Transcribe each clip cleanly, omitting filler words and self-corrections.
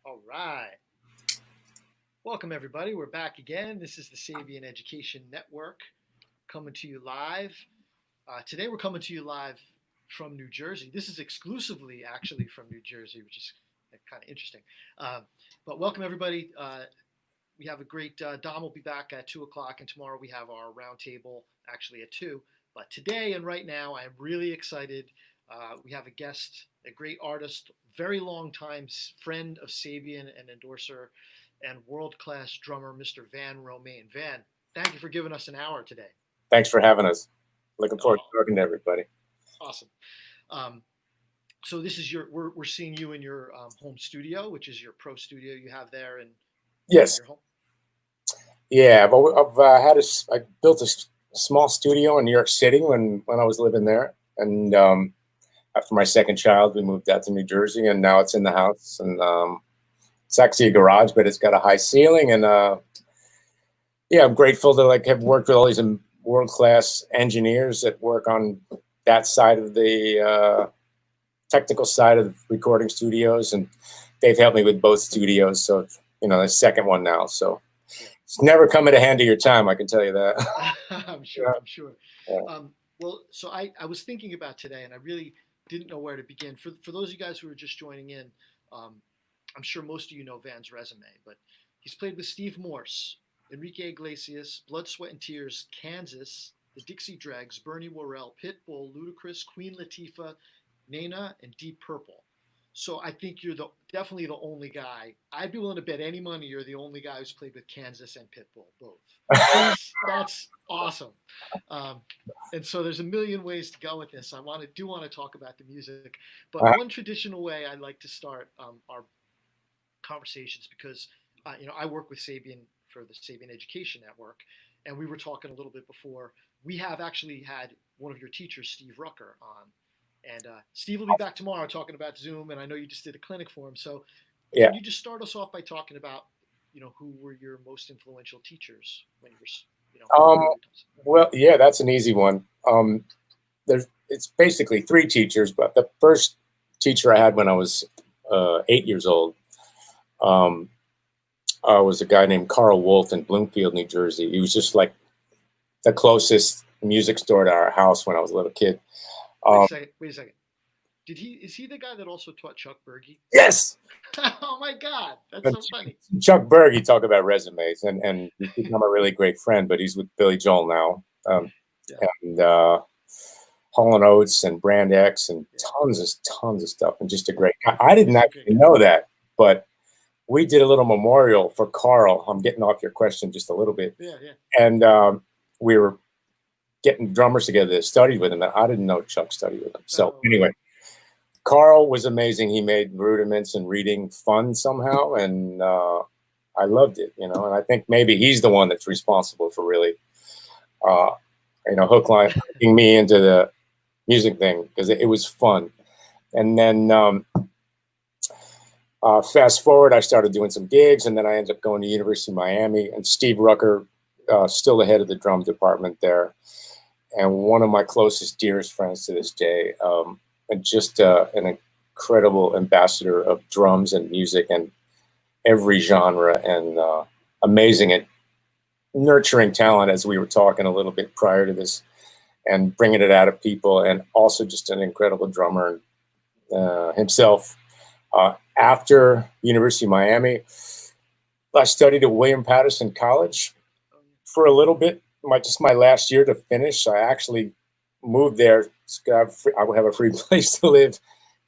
All right. Welcome, everybody. We're back again. This is the Sabian Education Network coming to you live. Today, we're coming to you live from New Jersey. This is exclusively actually from New Jersey, which is kind of interesting. Uh, but welcome, everybody. We have a great Dom will be back at 2 o'clock, and tomorrow we have our roundtable actually at 2. But today and right now, I am really excited. We have a guest, a great artist, very long time friend of Sabian and endorser, and world class drummer, Mr. Van Romaine. Van, thank you for giving us an hour today. Thanks for having us. Looking forward Oh, to talking to everybody. awesome. Um, so this is we're seeing you in your home studio, which is your pro studio you have there in Yes. your home. Yeah, I've I built a small studio in New York City when I was living there, and after my second child, we moved out to New Jersey, and now it's in the house, and it's actually a garage, but it's got a high ceiling, and yeah, I'm grateful to have worked with all these world class engineers that work on that side of the technical side of recording studios, and they've helped me with both studios. So the second one now. So it's never come at a hand of your time, I can tell you that. I'm sure. Yeah. I'm sure. Yeah. Well, so I was thinking about today, and I really didn't know where to begin. For those of you guys who are just joining in, um, I'm sure most of you know Van's resume, but he's played with Steve Morse, Enrique Iglesias, Blood, Sweat, and Tears, Kansas, the Dixie Dregs, Bernie Worrell, Pitbull, Ludacris, Queen Latifah, Nena, and Deep Purple. So I think you're definitely the only guy. I'd be willing to bet any money you're the only guy who's played with Kansas and Pitbull both. That's awesome. Um, and so there's a million ways to go with this. I do want to talk about the music, but one traditional way I like to start our conversations because I work with Sabian for the Sabian Education Network, and we were talking a little bit before. We have actually had one of your teachers, Steve Rucker, on, and Steve will be back tomorrow talking about Zoom. And I know you just did a clinic for him, so Yeah. can you just start us off by talking about who were your most influential teachers when you were Well, yeah, that's an easy one. It's basically three teachers, but the first teacher I had when I was 8 years old was a guy named Carl Wolf in Bloomfield, New Jersey. He was just like the closest music store to our house when I was a little kid. Wait a second. Is he the guy that also taught Chuck Berge? Yes. Oh my God, that's so funny. Chuck Berge, talk about resumes, and he's become a really great friend. But he's with Billy Joel now, and Hall and Oates and Brand X and tons of stuff, and just a great guy. I didn't actually know that, but we did a little memorial for Carl. I'm getting off your question just a little bit. Yeah. And we were getting drummers together that studied with him, and I didn't know Chuck studied with him. So anyway, Carl was amazing. He made rudiments and reading fun somehow, and I loved it, and I think maybe he's the one that's responsible for really, hooking me into the music thing because it was fun. And then fast forward, I started doing some gigs, and then I ended up going to University of Miami, and Steve Rucker, still the head of the drum department there, and one of my closest, dearest friends to this day, and just an incredible ambassador of drums and music and every genre, and amazing at nurturing talent, as we were talking a little bit prior to this, and bringing it out of people, and also just an incredible drummer himself. After University of Miami, I studied at William Patterson College for a little bit. My last year to finish. I actually moved there. I would have a free place to live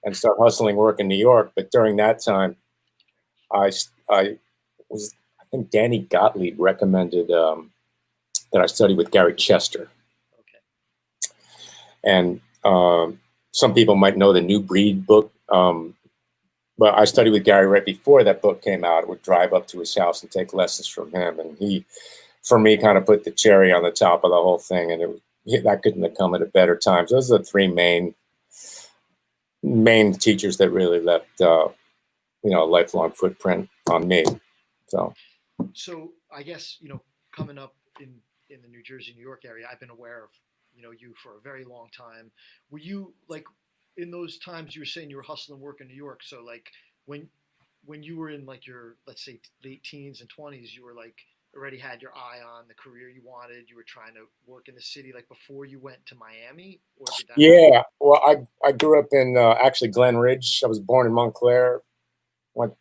and start hustling work in New York. But during that time, I think Danny Gottlieb recommended that I study with Gary Chester. Okay. And some people might know the New Breed book. But I studied with Gary right before that book came out. I would drive up to his house and take lessons from him. And he, for me, kind of put the cherry on the top of the whole thing. And that couldn't have come at a better time. So those are the three main teachers that really left, a lifelong footprint on me. So I guess, coming up in the New Jersey, New York area, I've been aware of, you for a very long time. Were you in those times you were saying you were hustling work in New York? So when when you were in like your, let's say, late teens and 20s, you were like already had your eye on the career you wanted. You were trying to work in the city like before you went to Miami, or did that happen? Yeah, well, I grew up in actually Glen Ridge. I was born in Montclair. Went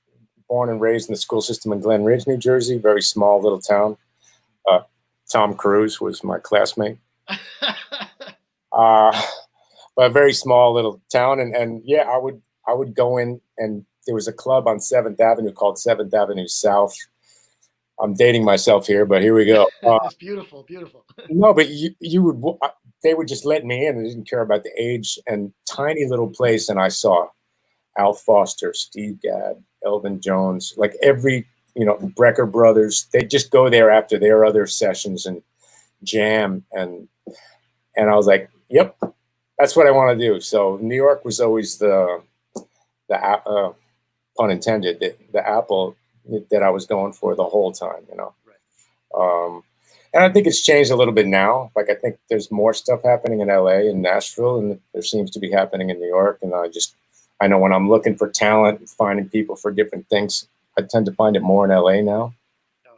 born and raised in the school system in Glen Ridge, New Jersey. Very small little town. Uh, Tom Cruise was my classmate. Uh, but a very small little town, and yeah, I would go in, and there was a club on 7th Avenue called 7th Avenue South. I'm dating myself here, but here we go. It's beautiful, beautiful. No, but you would they would just let me in. They didn't care about the age, and tiny little place, and I saw Al Foster, Steve Gadd, Elvin Jones, like every, Brecker Brothers. They just go there after their other sessions and jam, and I was like, yep, that's what I want to do. So New York was always the pun intended, the apple that I was going for the whole time, Right. And I think it's changed a little bit now. Like, I think there's more stuff happening in LA and Nashville, and there seems to be happening in New York. And I know when I'm looking for talent and finding people for different things, I tend to find it more in LA now. Oh.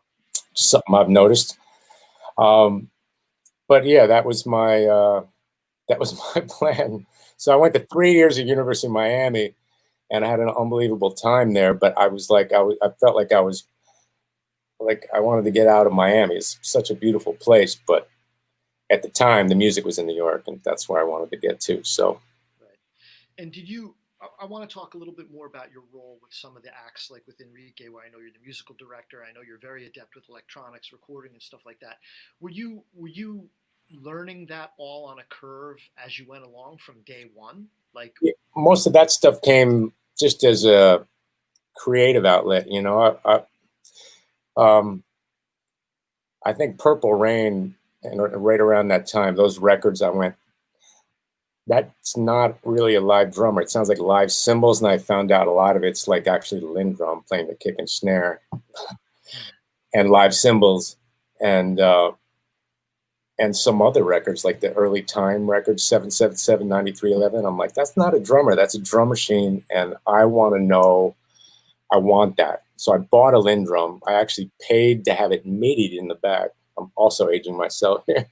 Something I've noticed. But yeah, that was my plan. So I went to 3 years at University of Miami, and I had an unbelievable time there. But I was like, I felt like I wanted to get out of Miami. It's such a beautiful place, but at the time, the music was in New York, and that's where I wanted to get to. So, Right. And I want to talk a little bit more about your role with some of the acts, like with Enrique, where I know you're the musical director. I know you're very adept with electronics, recording, and stuff like that. Were you learning that all on a curve as you went along from day one? Like, yeah, most of that stuff came just as a creative outlet. Um, I think Purple Rain, and right around that time, those records, I went, that's not really a live drummer. It sounds like live cymbals, and I found out a lot of it's like actually Lindrum playing the kick and snare and live cymbals, and some other records like the early Time records, 777, 9311. I'm like, that's not a drummer, that's a drum machine, and I want to know, I want that. So I bought a Lindrum. I actually paid to have it MIDI'd in the back. I'm also aging myself here.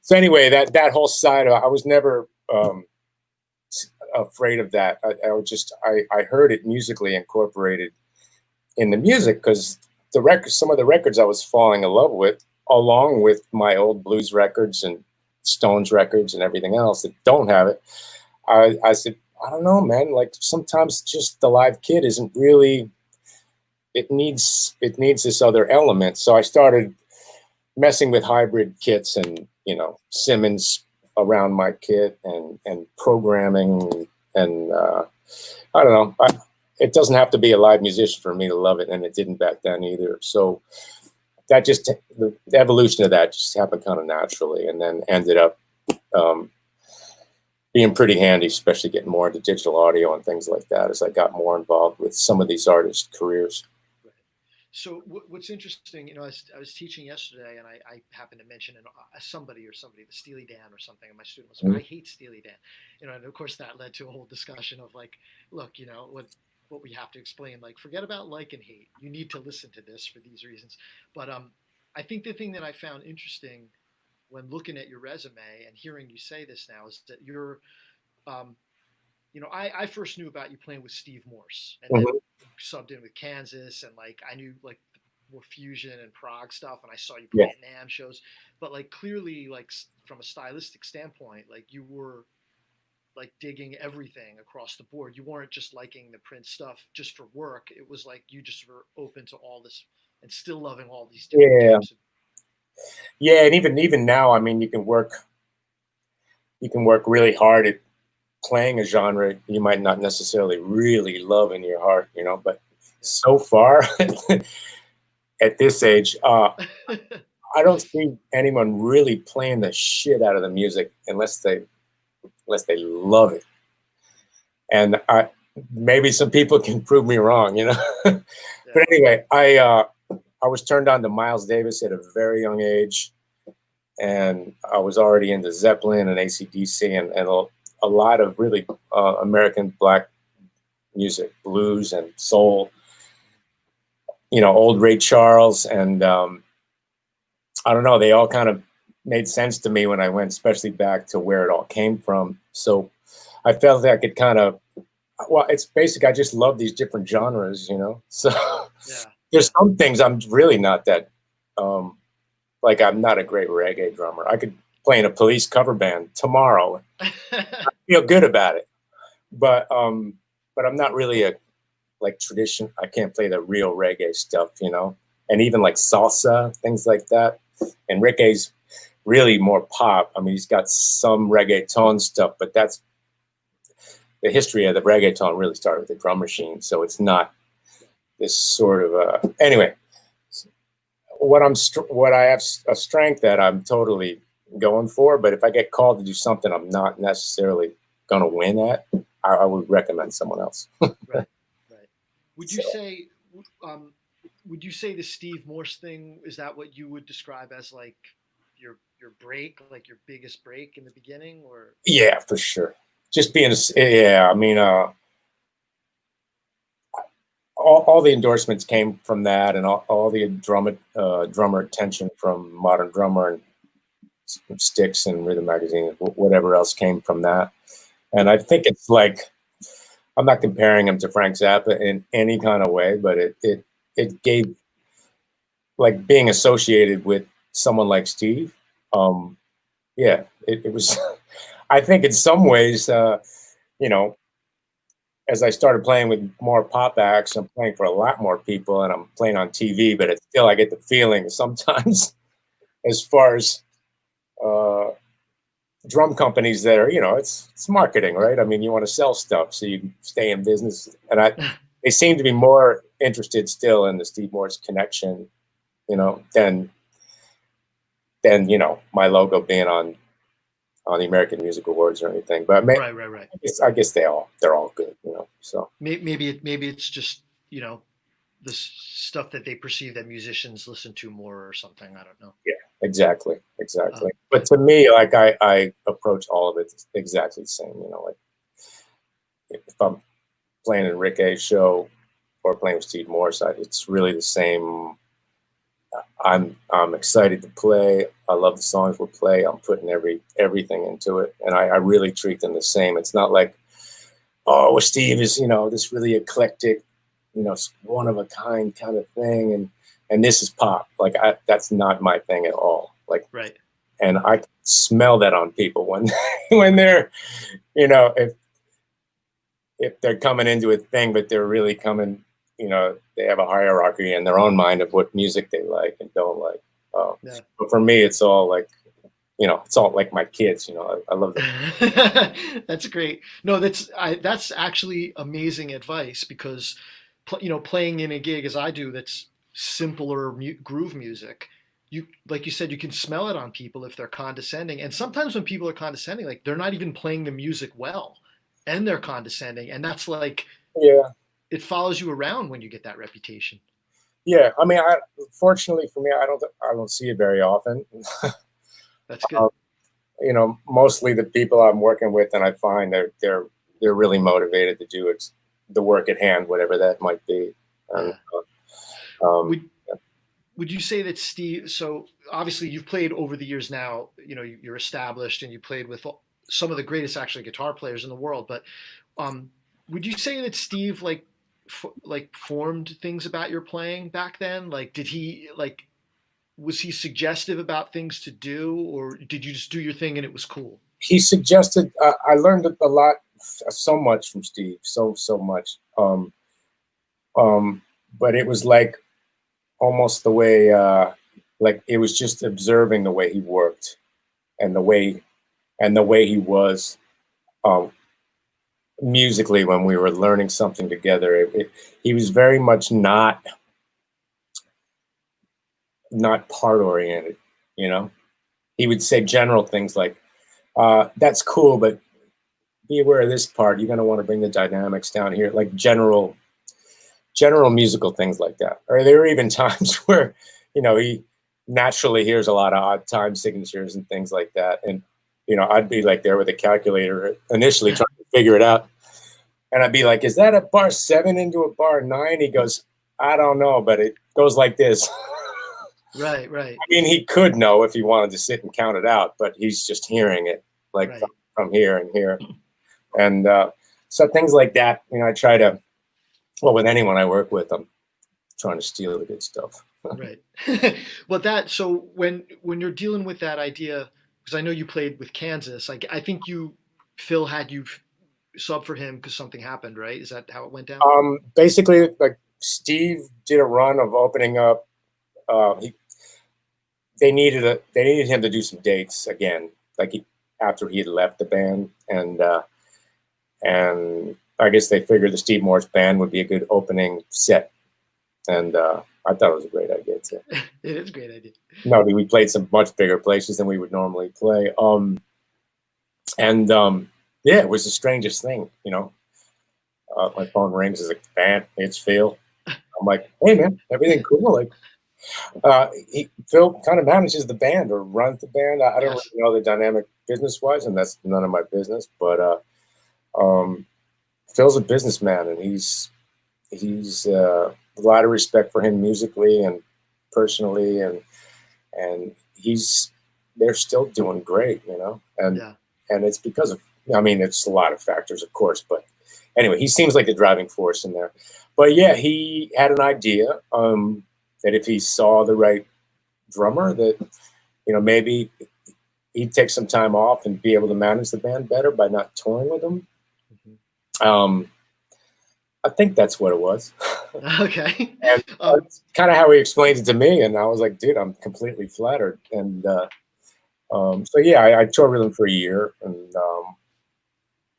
So anyway, that whole side, I was never afraid of that. I heard it musically incorporated in the music, because some of the records I was falling in love with, along with my old blues records and Stones records and everything else that don't have it. I said, I don't know, man. Like, sometimes just the live kit isn't really. It needs this other element. So I started messing with hybrid kits and Simmons around my kit, and programming, and I don't know. It doesn't have to be a live musician for me to love it, and it didn't back then either. So that the evolution of that just happened kind of naturally, and then ended up being pretty handy, especially getting more into digital audio and things like that as I got more involved with some of these artists' careers. So what's interesting, I was teaching yesterday, and I happened to mention somebody, the Steely Dan or something, and my student was like, I hate Steely Dan, and of course that led to a whole discussion of like, look, what we have to explain, like, forget about like and hate. You need to listen to this for these reasons. But I think the thing that I found interesting when looking at your resume and hearing you say this now is that you're, um, I first knew about you playing with Steve Morse, and then subbed in with Kansas, and like I knew like more fusion and prog stuff, and I saw you play at NAMM shows. But like, clearly, like from a stylistic standpoint, like you were like digging everything across the board. You weren't just liking the Prince stuff just for work. It was like you just were open to all this and still loving all these different types of. Yeah, and even now, I mean, you can work really hard at playing a genre you might not necessarily really love in your heart, but so far at this age, I don't see anyone really playing the shit out of the music unless they love it. And maybe some people can prove me wrong, But anyway, I was turned on to Miles Davis at a very young age, and I was already into Zeppelin and AC/DC and a lot of really American black music, blues and soul, you know, old Ray Charles. And I don't know, they all kind of made sense to me when I went, especially back to where it all came from. So I felt that I could kind of, well, it's basic. I just love these different genres, you know? So Yeah. there's some things I'm really not that, like I'm not a great reggae drummer. I could play in a Police cover band tomorrow. I feel good about it. But I'm not really a, like tradition. I can't play the real reggae stuff, you know? And even like salsa, things like that. And reggae's really more pop. I mean, he's got some reggaeton stuff, but that's the history of the reggaeton really started with the drum machine. So it's not this sort of anyway, what I have a strength that I'm totally going for, but if I get called to do something I'm not necessarily going to win at, I would recommend someone else. Right, right. Would you say, would you say the Steve Morse thing, is that what you would describe as like your break, like your biggest break in the beginning, or? Yeah, for sure. Just being, yeah, I mean, all the endorsements came from that, and all the drummer attention from Modern Drummer and Sticks and Rhythm Magazine, whatever else came from that. And I think it's like, I'm not comparing him to Frank Zappa in any kind of way, but it gave, like, being associated with someone like Steve. Yeah, it was, I think in some ways, you know, as I started playing with more pop acts, I'm playing for a lot more people and I'm playing on TV, but it's still, I get the feeling sometimes as far as drum companies that are, you know, it's marketing, right? I mean, you want to sell stuff so you can stay in business. And they seem to be more interested still in the Steve Morse connection, you know, than, you know, my logo being on the American Music Awards or anything. But Right. I guess they're all good, you know. So maybe it's just, you know, the stuff that they perceive that musicians listen to more or something. I don't know. Yeah, exactly. But to me, like I approach all of it exactly the same. You know, like if I'm playing in Rick A's show or playing with Steve Morse, it's really the same. I'm excited to play. I love the songs we'll play. I'm putting everything into it, and I really treat them the same. It's not like, oh, well, Steve is, you know, this really eclectic, you know, one of a kind kind of thing, and this is pop. Like that's not my thing at all. Like, right. And I smell that on people when they're, you know, if they're coming into a thing, but they're really coming, you know, they have a hierarchy in their own mind of what music they like and don't like. Yeah. But for me, it's all like, you know, it's all like my kids, you know, I love them. That's great. No, that's actually amazing advice, because, you know, playing in a gig as I do, that's simpler groove music. You, like you said, you can smell it on people if they're condescending. And sometimes when people are condescending, like they're not even playing the music well and they're condescending. And that's like, yeah, it follows you around when you get that reputation. Yeah. I mean, fortunately for me, I don't see it very often. That's good. You know, mostly the people I'm working with, and I find they're really motivated to do the work at hand, whatever that might be. Would you say that Steve, so obviously you've played over the years now, you know, you're established and you played with some of the greatest actually guitar players in the world, but would you say that Steve like formed things about your playing back then? Like, was he suggestive about things to do, or did you just do your thing and it was cool? He suggested, I learned a lot, so much from Steve, so much. But it was like, almost the way, like it was just observing the way he worked and the way he was musically when we were learning something together. He was very much not part oriented, you know. He would say general things like, that's cool, but be aware of this part. You're going to want to bring the dynamics down here, like general musical things like that. Or there were even times where, you know, he naturally hears a lot of odd time signatures and things like that. And, you know, I'd be like there with a calculator initially trying to figure it out. And I'd be like, is that a bar 7 into a bar 9? He goes, I don't know, but it goes like this. Right, right. I mean, he could know if he wanted to sit and count it out, but he's just hearing it like Right. from here and here. And so things like that, you know, I try to, well, with anyone I work with, I'm trying to steal the good stuff. Right. Well, so when you're dealing with that idea, because I know you played with Kansas, like I think Phil had you sub for him because something happened, right? Is that how it went down? Basically, like Steve did a run of opening up. They needed him to do some dates again, like after he had left the band, and I guess they figured the Steve Morse band would be a good opening set, and I thought it was a great idea too. It is a great idea. No, we played some much bigger places than we would normally play, yeah, it was the strangest thing, you know. My phone rings, it's like, man, it's Phil. I'm like, hey man, everything cool? Like, Phil kind of manages the band or runs the band. I don't really know the dynamic business-wise, and that's none of my business. But Phil's a businessman, and he's a lot of respect for him musically and personally, and they're still doing great, you know. And it's because of, I mean, it's a lot of factors, of course, but anyway, he seems like the driving force in there. But yeah, he had an idea that if he saw the right drummer, that, you know, maybe he'd take some time off and be able to manage the band better by not touring with them. Mm-hmm. I think that's what it was. Okay. And that's kind of how he explained it to me, and I was like, dude, I'm completely flattered. And so yeah, I toured with him for a year, and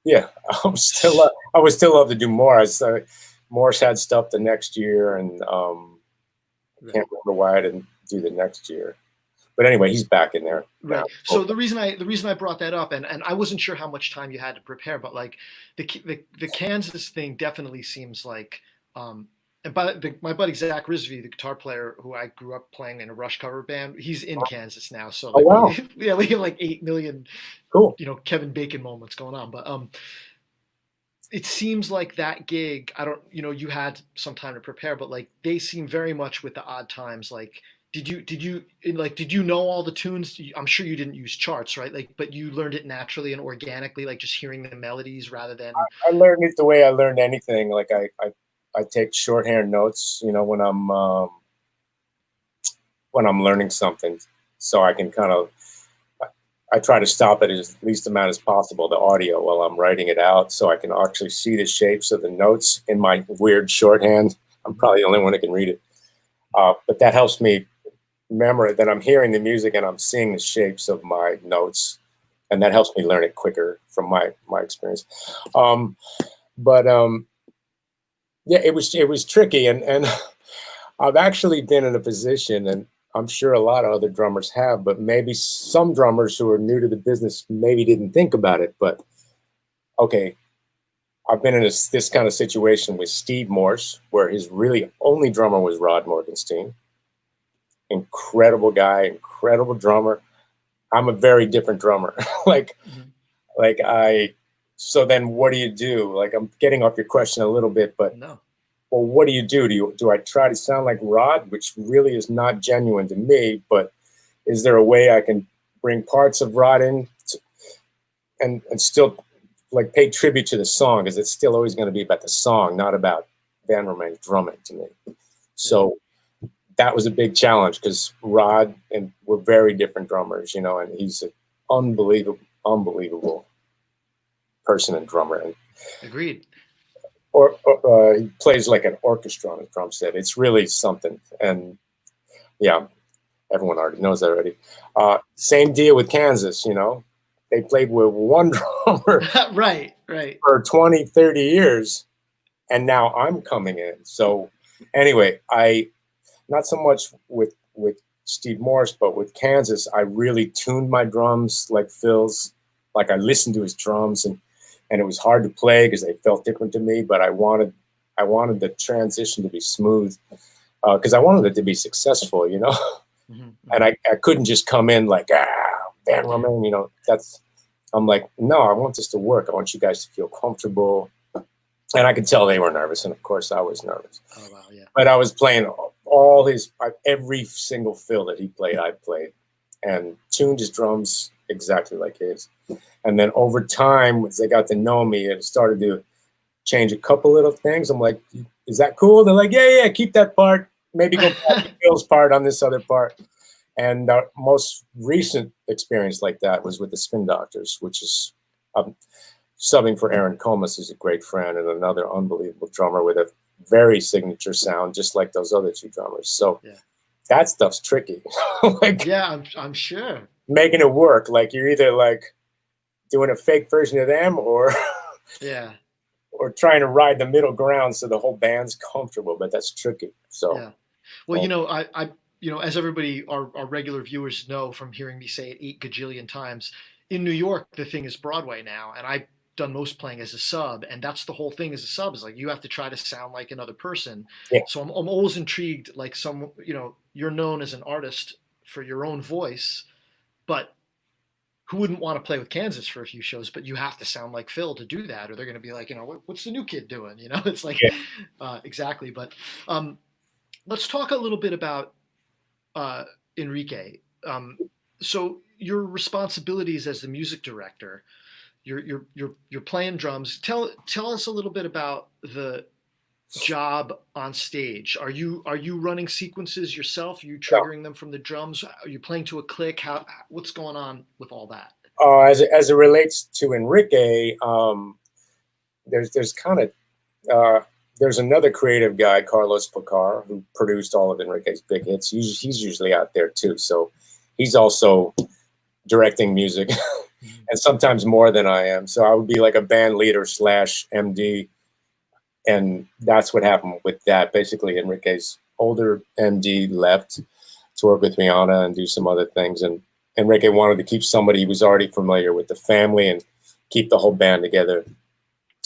yeah, I would still love to do more. Morse had stuff the next year, and can't remember why I didn't do the next year. But anyway, he's back in there. Right. So the reason I brought that up, and I wasn't sure how much time you had to prepare, but like the Kansas thing definitely seems like, and my buddy Zach Risby, the guitar player who I grew up playing in a Rush cover band, he's in Kansas now. So like, wow. Yeah, we have like 8 million, cool, you know, Kevin Bacon moments going on. But it seems like that gig, I don't, you know, you had some time to prepare, but like they seem very much with the odd times. Like, did you know all the tunes? I'm sure you didn't use charts, right? Like, but you learned it naturally and organically, like just hearing the melodies rather than. I learned it the way I learned anything. Like I take shorthand notes, you know, when I'm learning something, so I can kind of. I try to stop it as least amount as possible, the audio, while I'm writing it out, so I can actually see the shapes of the notes in my weird shorthand. I'm probably the only one that can read it, but that helps me remember that I'm hearing the music and I'm seeing the shapes of my notes, and that helps me learn it quicker from my experience. Yeah, it was tricky, and I've actually been in a position, and I'm sure a lot of other drummers have, but maybe some drummers who are new to the business maybe didn't think about it. But okay, I've been in this kind of situation with Steve Morse, where his really only drummer was Rod Morgenstein. Incredible guy, incredible drummer. I'm a very different drummer. So then what do you do? Like, I'm getting off your question a little bit, but no. Well, what do you do? Do I try to sound like Rod, which really is not genuine to me, but is there a way I can bring parts of Rod in and still like pay tribute to the song? Because it's still always going to be about the song, not about Van Romaine's drumming to me. So that was a big challenge, because Rod and we're very different drummers, you know, and he's an unbelievable person and drummer. And agreed. Or he plays like an orchestra on a drum set. It's really something. And yeah, everyone already knows that already. Same deal with Kansas, you know. They played with one drummer right. for 20, 30 years, and now I'm coming in. So anyway, not so much with Steve Morse, but with Kansas, I really tuned my drums like Phil's. Like, I listened to his drums, and it was hard to play because they felt different to me, but I wanted the transition to be smooth, because I wanted it to be successful, you know. Mm-hmm. And I couldn't just come in like, Van Romaine, you know. I'm like, no, I want this to work. I want you guys to feel comfortable. And I could tell they were nervous, and of course I was nervous. Oh wow, yeah. But I was playing every single fill that he played, I played, and tuned his drums exactly like his. And then over time, as they got to know me, it started to change a couple little things. I'm like, is that cool? They're like, yeah, keep that part. Maybe go back to Bill's part on this other part. And our most recent experience like that was with the Spin Doctors, which is subbing for Aaron Comas, who's a great friend and another unbelievable drummer with a very signature sound, just like those other two drummers. So that stuff's tricky. Like, yeah, I'm sure. Making it work, like you're either like doing a fake version of them or or trying to ride the middle ground so the whole band's comfortable, but that's tricky. So well, you know, I you know, as everybody, our regular viewers know from hearing me say it 8 gajillion times, in New York the thing is Broadway now, and I've done most playing as a sub, and that's the whole thing as a sub, is like you have to try to sound like another person. So I'm always intrigued, like you know, you're known as an artist for your own voice, but who wouldn't want to play with Kansas for a few shows? But you have to sound like Phil to do that, or they're going to be like, you know, what's the new kid doing? You know, it's like exactly. But let's talk a little bit about Enrique. So your responsibilities as the music director, you're playing drums. Tell us a little bit about the job on stage. Are you running sequences yourself? Are you triggering them from the drums? Are you playing to a click? What's going on with all that? As it relates to Enrique, there's kind of there's another creative guy, Carlos Picar, who produced all of Enrique's big hits. He's usually out there too, so he's also directing music, and sometimes more than I am. So I would be like a band leader / MD. And that's what happened with that. Basically, Enrique's older MD left to work with Rihanna and do some other things. And Enrique wanted to keep somebody he was already familiar with the family and keep the whole band together.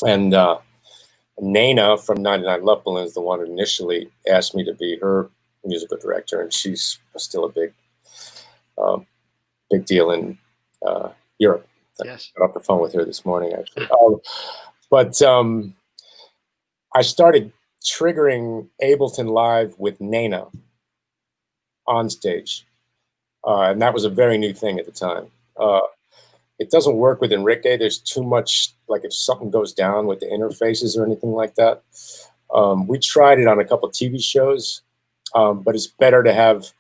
And Nana from 99 Love Balloons, the one who initially asked me to be her musical director. And she's still a big deal in Europe. Yes. I got off the phone with her this morning, actually. But I started triggering Ableton Live with Nana on stage. And that was a very new thing at the time. It doesn't work with Enrique. There's too much, like if something goes down with the interfaces or anything like that. We tried it on a couple of TV shows, but it's better to have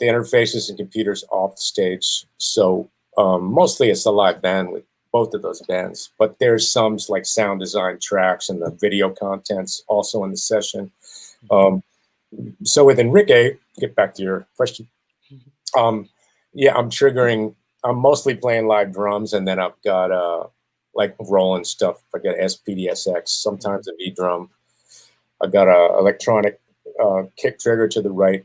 the interfaces and computers off the stage. So mostly it's a live band with both of those bands, but there's some like sound design tracks and the video contents also in the session. So with Enrique, get back to your question. Yeah, I'm mostly playing live drums, and then I've got like rolling stuff. I got SPDSX, sometimes a V drum. I got a electronic kick trigger to the right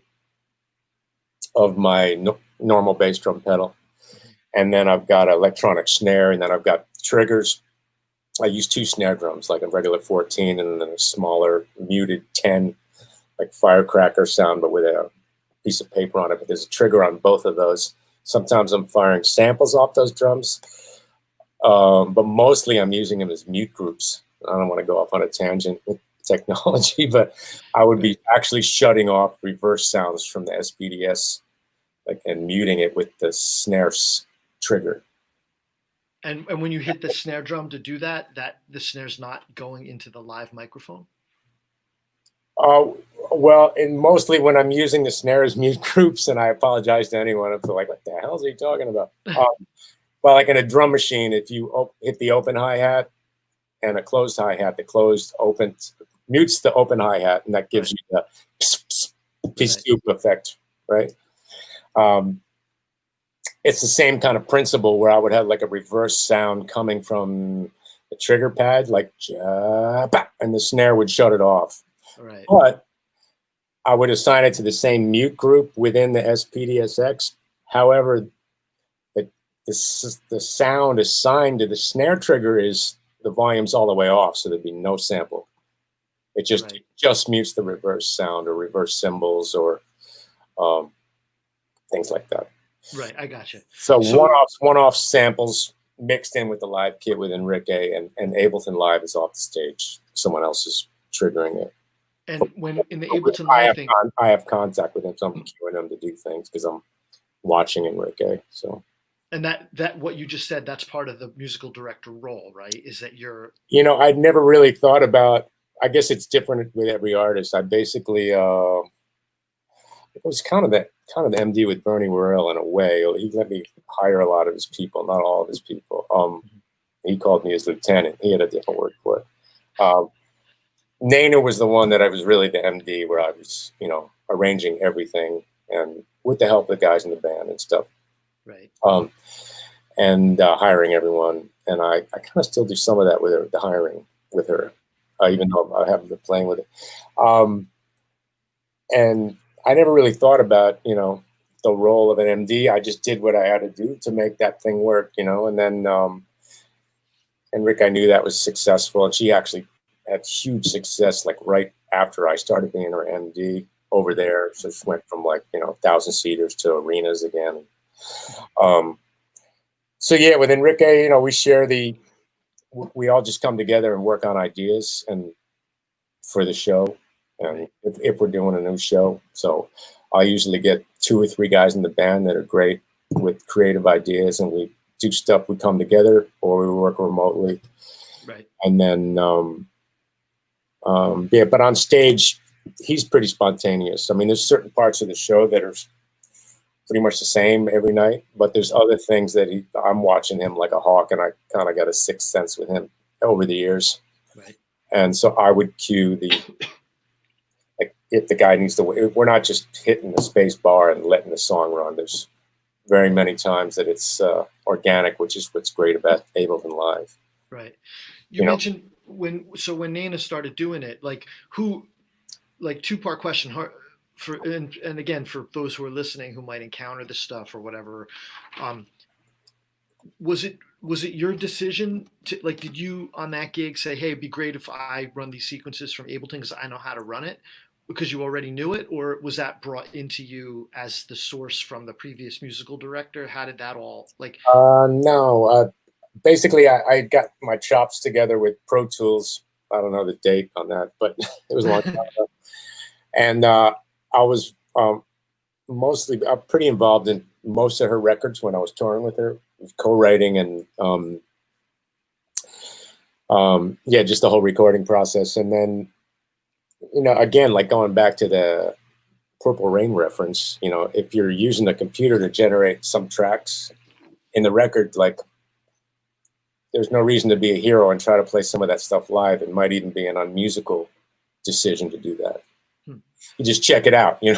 of my normal bass drum pedal. And then I've got an electronic snare, and then I've got triggers. I use 2 snare drums, like a regular 14 and then a smaller muted 10, like firecracker sound, but with a piece of paper on it. But there's a trigger on both of those. Sometimes I'm firing samples off those drums, but mostly I'm using them as mute groups. I don't want to go off on a tangent with technology, but I would be actually shutting off reverse sounds from the SPDS, like, and muting it with the snare trigger. And when you hit the snare drum to do that the snare's not going into the live microphone? Well, and mostly when I'm using the snare as mute groups, and I apologize to anyone if they're like, what the hell is he talking about? Well, like in a drum machine, if you hit the open hi-hat and a closed hi-hat, the closed open mutes the open hi-hat, and that gives you the scoop effect, right? It's the same kind of principle where I would have like a reverse sound coming from the trigger pad, like, and the snare would shut it off. Right. But I would assign it to the same mute group within the SPDSX. However, the sound assigned to the snare trigger is the volume's all the way off, so there'd be no sample. It just mutes the reverse sound or reverse cymbals or things like that. Right, I gotcha. So one-off samples mixed in with the live kit with Enrique, and Ableton Live is off the stage. Someone else is triggering it. And when in the Ableton Live thing, I have contact with him, so I'm cueing him to do things because I'm watching Enrique. So, and that what you just said, that's part of the musical director role, right? Is that you're, I'd never really thought about. I guess it's different with every artist. I basically it was kind of the MD with Bernie Worrell in a way. He let me hire a lot of his people, not all of his people. He called me his lieutenant. He had a different word for it. Nana was the one that I was really the MD, where I was, arranging everything and with the help of the guys in the band and stuff. right? And hiring everyone. And I kind of still do some of that with her, the hiring with her, even though I haven't been playing with it. And I never really thought about, the role of an MD. I just did what I had to do to make that thing work, and then Rick, I knew that was successful, and she actually had huge success, like right after I started being her MD over there. So she went from 1,000 seaters to arenas again. So yeah, with Enrique, we share we all just come together and work on ideas and for the show. And if we're doing a new show, so I usually get 2 or 3 guys in the band that are great with creative ideas, and we do stuff. We come together, or we work remotely, right? And then, but on stage, he's pretty spontaneous. I mean, there's certain parts of the show that are pretty much the same every night, but there's other things that I'm watching him like a hawk, and I kind of got a sixth sense with him over the years, right? And so I would cue if the guy needs to, we're not just hitting the space bar and letting the song run. There's very many times that it's organic, which is what's great about Ableton Live. Right. You mentioned when Nana started doing it, two-part question and again, for those who are listening who might encounter this stuff or whatever, was it your decision to, did you on that gig say, hey, it'd be great if I run these sequences from Ableton because I know how to run it, because you already knew it, or was that brought into you as the source from the previous musical director? How did that all No, basically I got my chops together with Pro Tools. I don't know the date on that, but it was a long time ago. And I was mostly pretty involved in most of her records when I was touring with her, co-writing and just the whole recording process. And then, again, like going back to the Purple Rain reference, if you're using a computer to generate some tracks in the record, there's no reason to be a hero and try to play some of that stuff live. It might even be an unmusical decision to do that. You just check it out, you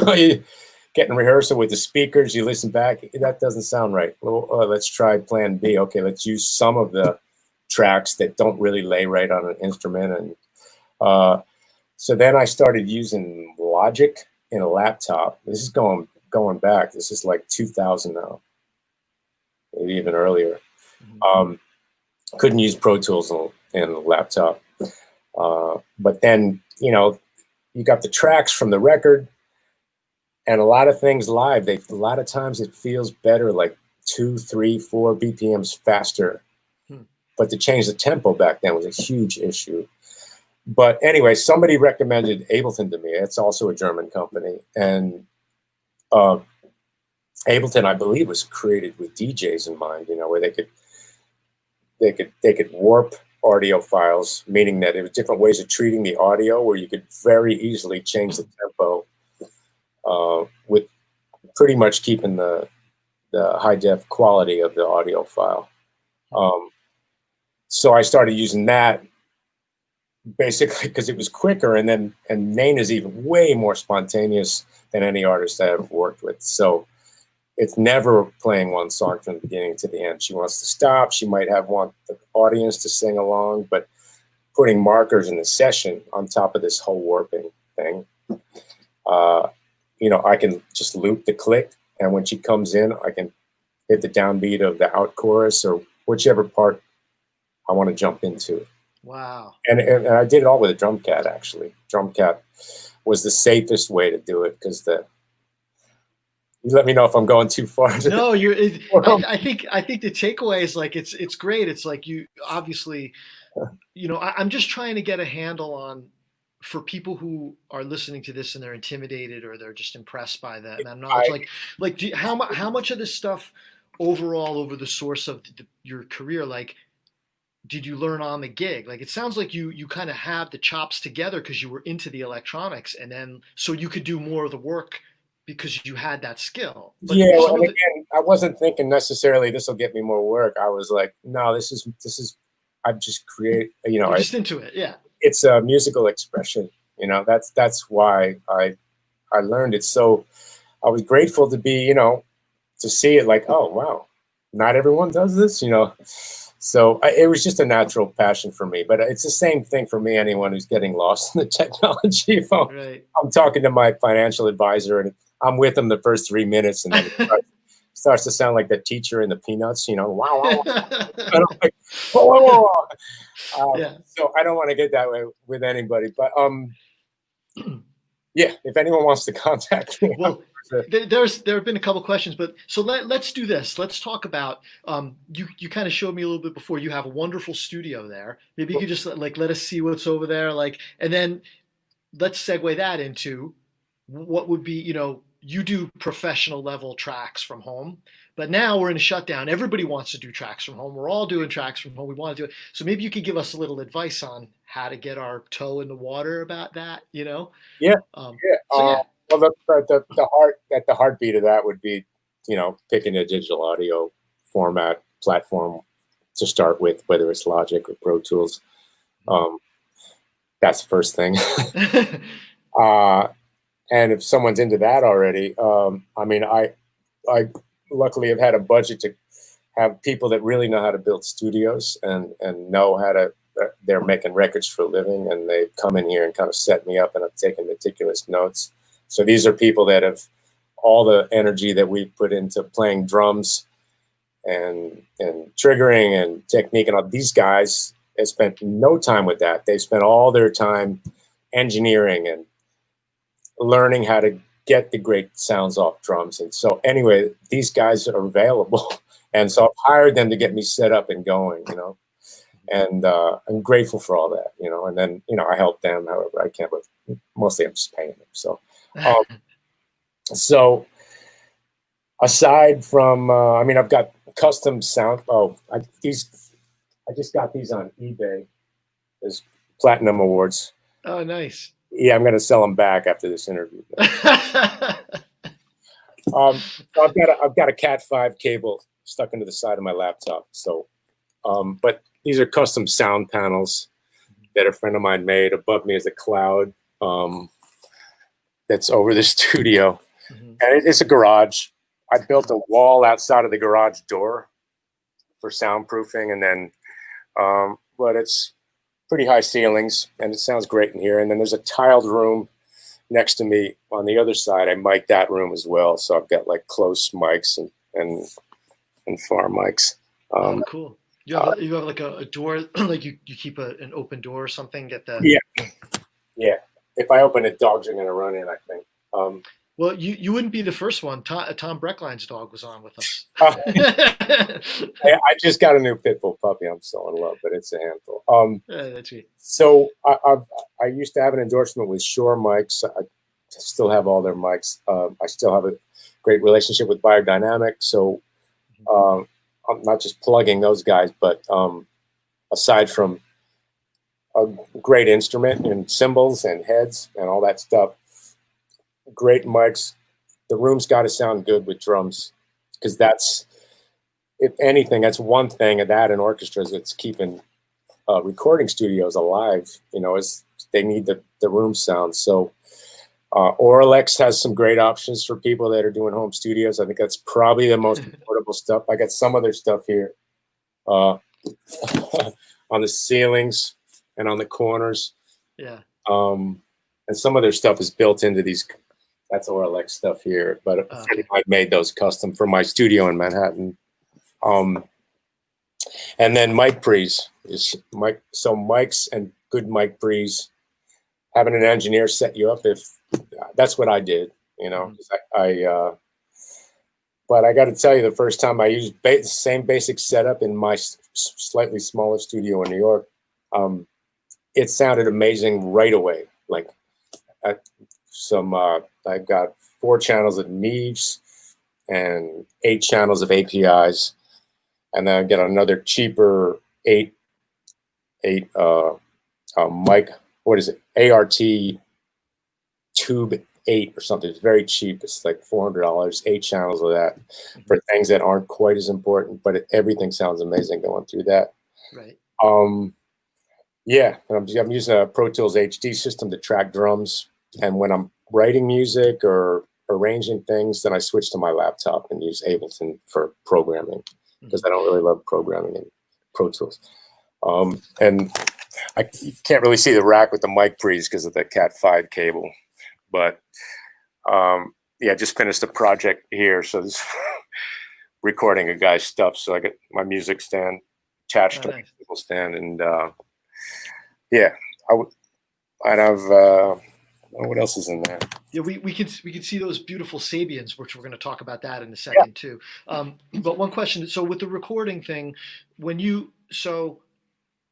get in rehearsal with the speakers, you listen back, that doesn't sound right. Well, let's try plan B. Okay, let's use some of the tracks that don't really lay right on an instrument. And so then I started using Logic in a laptop. This is going back. This is like 2000 now, maybe even earlier. Couldn't use Pro Tools in a laptop. But then, you got the tracks from the record, and a lot of things live. A lot of times it feels better, like 2, 3, 4 BPMs faster. But to change the tempo back then was a huge issue. But anyway, somebody recommended Ableton to me. It's also a German company, and Ableton, I believe, was created with DJs in mind. Where they could warp audio files, meaning that there were different ways of treating the audio, where you could very easily change the tempo with pretty much keeping the high def quality of the audio file. So I started using that basically because it was quicker, and Nana's even way more spontaneous than any artist I've worked with. So it's never playing one song from the beginning to the end. She wants to stop. She might want the audience to sing along, but putting markers in the session on top of this whole warping thing, I can just loop the click, and when she comes in, I can hit the downbeat of the out chorus or whichever part I want to jump into. Wow. And I did it all with a drum cat, actually. Drum cat was the safest way to do it because You let me know if I'm going too far. No, I think the takeaway is like it's great. It's like you obviously, I'm just trying to get a handle on for people who are listening to this and they're intimidated or they're just impressed by that knowledge. How much of this stuff overall over the source of your career, like, did you learn on the gig? Like, it sounds like you kind of have the chops together because you were into the electronics, and then so you could do more of the work because you had that skill. But yeah, and again, I wasn't thinking necessarily this will get me more work. I was like, no, this is I've just created, you're just into it. Yeah, it's a musical expression. That's why I learned it. So I was grateful to be, to see it like, oh wow, not everyone does this, So it was just a natural passion for me. But it's the same thing for me, anyone who's getting lost in the technology. If I'm talking to my financial advisor and I'm with them the first 3 minutes, and then it starts to sound like the teacher in the Peanuts, wow, wow, wow. And I'm like, whoa, whoa, whoa. Yeah. So I don't want to get that way with anybody. But yeah, if anyone wants to contact me. Well, there have been a couple questions, but so let's do this. Let's talk about you kind of showed me a little bit before. You have a wonderful studio there. Maybe you could just let us see what's over there, and then let's segue that into what would be, you do professional level tracks from home, but now we're in a shutdown. Everybody wants to do tracks from home. We're all doing tracks from home. We want to do it. So maybe you could give us a little advice on how to get our toe in the water about that, Yeah. So, yeah. Well, the heartbeat of that would be, picking a digital audio format platform to start with, whether it's Logic or Pro Tools. That's the first thing. And if someone's into that already, I luckily have had a budget to have people that really know how to build studios and know how to. They're making records for a living, and they come in here and kind of set me up, and I've taken meticulous notes. So these are people that have all the energy that we put into playing drums and triggering and technique, and all these guys have spent no time with that. They spent all their time engineering and learning how to get the great sounds off drums. And so anyway, these guys are available. And so I've hired them to get me set up and going, and I'm grateful for all that, and then, I help them however I can, but mostly I'm just paying them. So, so aside from, I've got custom sound. I just got these on eBay as Platinum Awards. Oh, nice. Yeah, I'm going to sell them back after this interview. I've got a Cat 5 cable stuck into the side of my laptop. So, but these are custom sound panels that a friend of mine made. Above me is a cloud that's over the studio, and it's a garage. I built a wall outside of the garage door for soundproofing, and then, but it's pretty high ceilings, and it sounds great in here. And then there's a tiled room next to me on the other side. I mic that room as well, so I've got like close mics and far mics. Oh, cool. You have like a door, like you keep an open door or something. Yeah. If I open it, dogs are gonna run in, I think. Well, you wouldn't be the first one. Tom Breckline's dog was on with us. I just got a new pit bull puppy. I'm so in love, but it's a handful. That's sweet. So I used to have an endorsement with Shure mics. I still have all their mics. I still have a great relationship with Biodynamic. So I'm not just plugging those guys, but aside from a great instrument and cymbals and heads and all that stuff, great mics. The room's got to sound good with drums, because that's, if anything, that's one thing of that in orchestras that's keeping recording studios alive. Is they need the room sound. So Auralex has some great options for people that are doing home studios. I think that's probably the most affordable stuff. I got some other stuff here on the ceilings and on the corners. Yeah. And some of their stuff is built into these. That's Auralex stuff here, but I made those custom for my studio in Manhattan. And then mic pre's is mic. So mics and good mic pre's, having an engineer set you up. If that's what I did, 'cause but I got to tell you, the first time I used the same basic setup in my slightly smaller studio in New York, it sounded amazing right away. Like I've got 4 channels of Neves and 8 channels of APIs, and then I get another cheaper 8 mic. What is it? ART Tube 8 or something. It's very cheap. It's like $400. 8 channels of that for things that aren't quite as important, but everything sounds amazing going through that. Right. Yeah, I'm using a Pro Tools HD system to track drums, and when I'm writing music or arranging things, then I switch to my laptop and use Ableton for programming, because I don't really love programming in Pro Tools. And you can't really see the rack with the mic pre's because of the Cat 5 cable, but yeah, just finished a project here, so this recording a guy's stuff. So I get my music stand attached to my table stand, and yeah, I'd have what else is in there? Yeah, we can see those beautiful Sabians, which we're going to talk about that in a second too. But one question: so with the recording thing,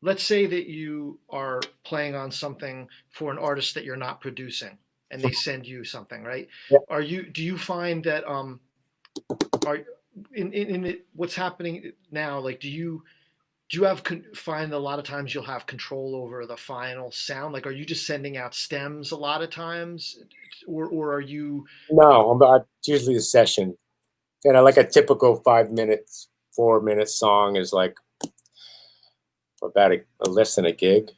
let's say that you are playing on something for an artist that you're not producing, and they send you something, right? Yeah. Do you find that what's happening now? Like, do you find a lot of times you'll have control over the final sound? Like, are you just sending out stems a lot of times, or are you? No, it's usually a session. Like a typical 4-minute song is like about a less than a gig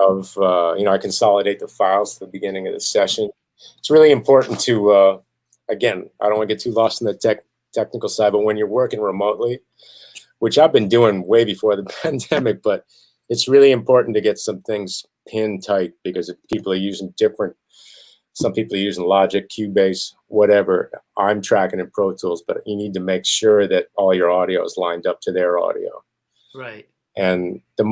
of, I consolidate the files at the beginning of the session. It's really important to, again, I don't want to get too lost in the technical side, but when you're working remotely, which I've been doing way before the pandemic, but it's really important to get some things pinned tight, because if people are using some people are using Logic, Cubase, whatever. I'm tracking in Pro Tools, but you need to make sure that all your audio is lined up to their audio. Right. And the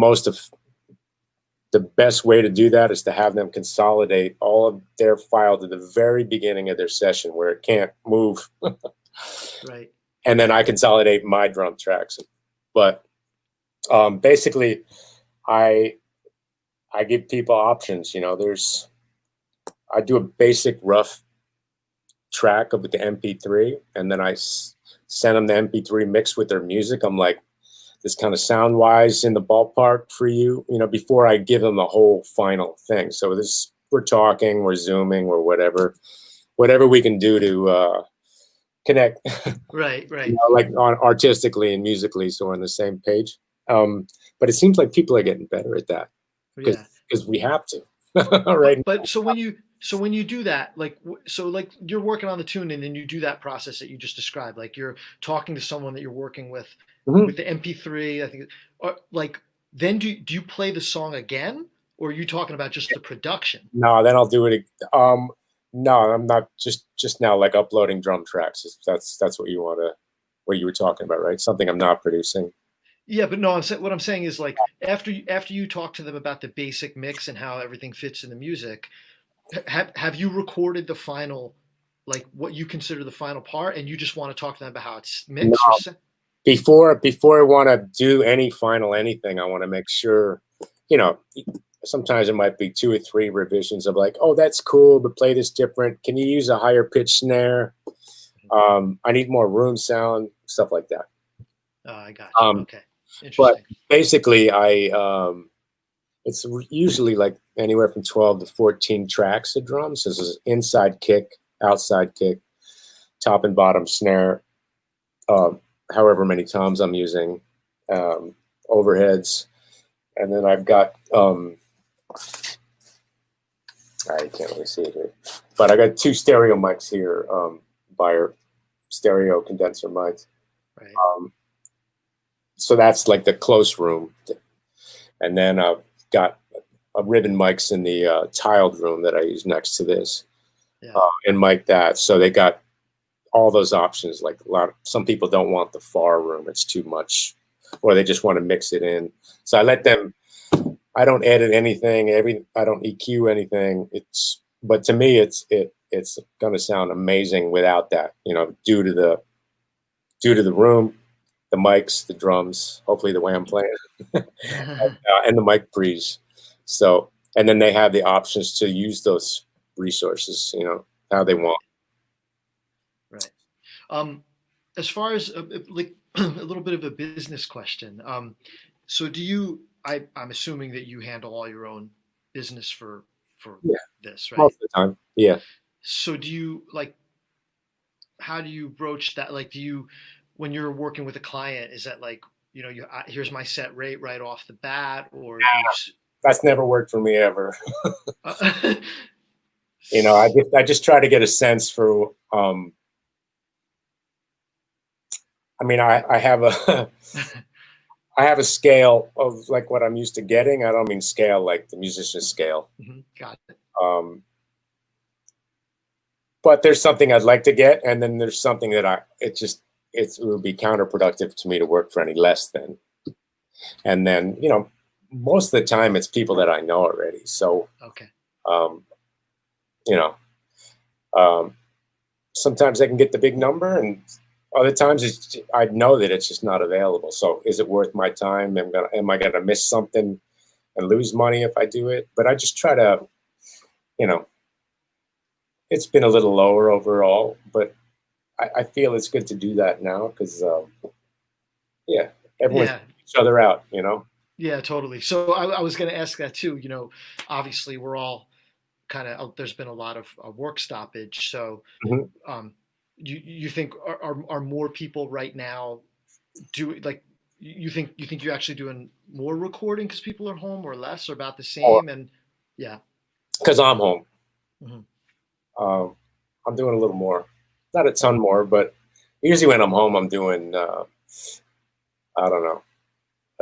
best way to do that is to have them consolidate all of their files at the very beginning of their session where it can't move. Right. And then I consolidate my drum tracks. But basically, I give people options. I do a basic rough track of the MP3, and then I send them the MP3 mixed with their music. I'm like, this kind of sound wise in the ballpark for you, before I give them the whole final thing. So we're talking, we're Zooming, or whatever we can do to connect. Right. Like artistically and musically, so we're on the same page. But it seems like people are getting better at that, because we have to. Right. But so when you do that, like you're working on the tune, and then you do that process that you just described, like you're talking to someone that you're working with with the MP3, I think, like, then do you play the song again, or are you talking about just the production? No, then I'll do it. No, I'm not just now like uploading drum tracks. That's what you were talking about, right? Something I'm not producing. Yeah, but no, what I'm saying is, like, after you talk to them about the basic mix and how everything fits in the music, have you recorded the final, like what you consider the final part, and you just want to talk to them about how it's mixed? No. Before I want to do any final anything, I want to make sure, sometimes it might be 2 or 3 revisions of like, oh, that's cool, but play this different. Can you use a higher pitch snare? I need more room sound, stuff like that. Oh, I got you. Okay. Interesting. But basically, it's usually like anywhere from 12 to 14 tracks of drums. This is inside kick, outside kick, top and bottom snare, however many toms I'm using, overheads, and then I've got I can't really see it here, but I got 2 stereo mics here, Bayer stereo condenser mics. Right. So that's like the close room, and then I've got a ribbon mics in the tiled room that I use next to this, and mic that. So they got all those options. Like some people don't want the far room; it's too much, or they just want to mix it in. So I let them. I don't edit anything. I don't EQ anything. But to me, it's going to sound amazing without that. Due to due to the room, the mics, the drums, hopefully the way I'm playing, and the mic pre's. So, and then they have the options to use those resources, how they want. Right. As far as like a little bit of a business question. So do you? I'm assuming that you handle all your own business for Yeah, this, right? most of the time. Yeah. So do you like? How do you broach that? Like, do you, when you're working with a client, is that like, here's my set rate right off the bat, or do you? That's never worked for me ever. Uh, I just try to get a sense for. I mean, I have a I have a scale of like what I'm used to getting. I don't mean scale like the musician scale. Got it. But there's something I'd like to get, and then there's something that it would be counterproductive to me to work for any less than. And then, most of the time it's people that I know already. So, okay. You know, sometimes I can get the big number, and other times I know that it's just not available. So is it worth my time? Am I gonna miss something and lose money if I do it? But I just try to, it's been a little lower overall, but I feel it's good to do that now because, everyone's each other out, Yeah, totally. So I was going to ask that too. Obviously we're all kind of, there's been a lot of work stoppage. So you think are more people right now you think you're actually doing more recording because people are home, or less, or about the same? And yeah, because I'm home. I'm doing a little more, not a ton more, but usually when I'm home, I'm doing, I don't know,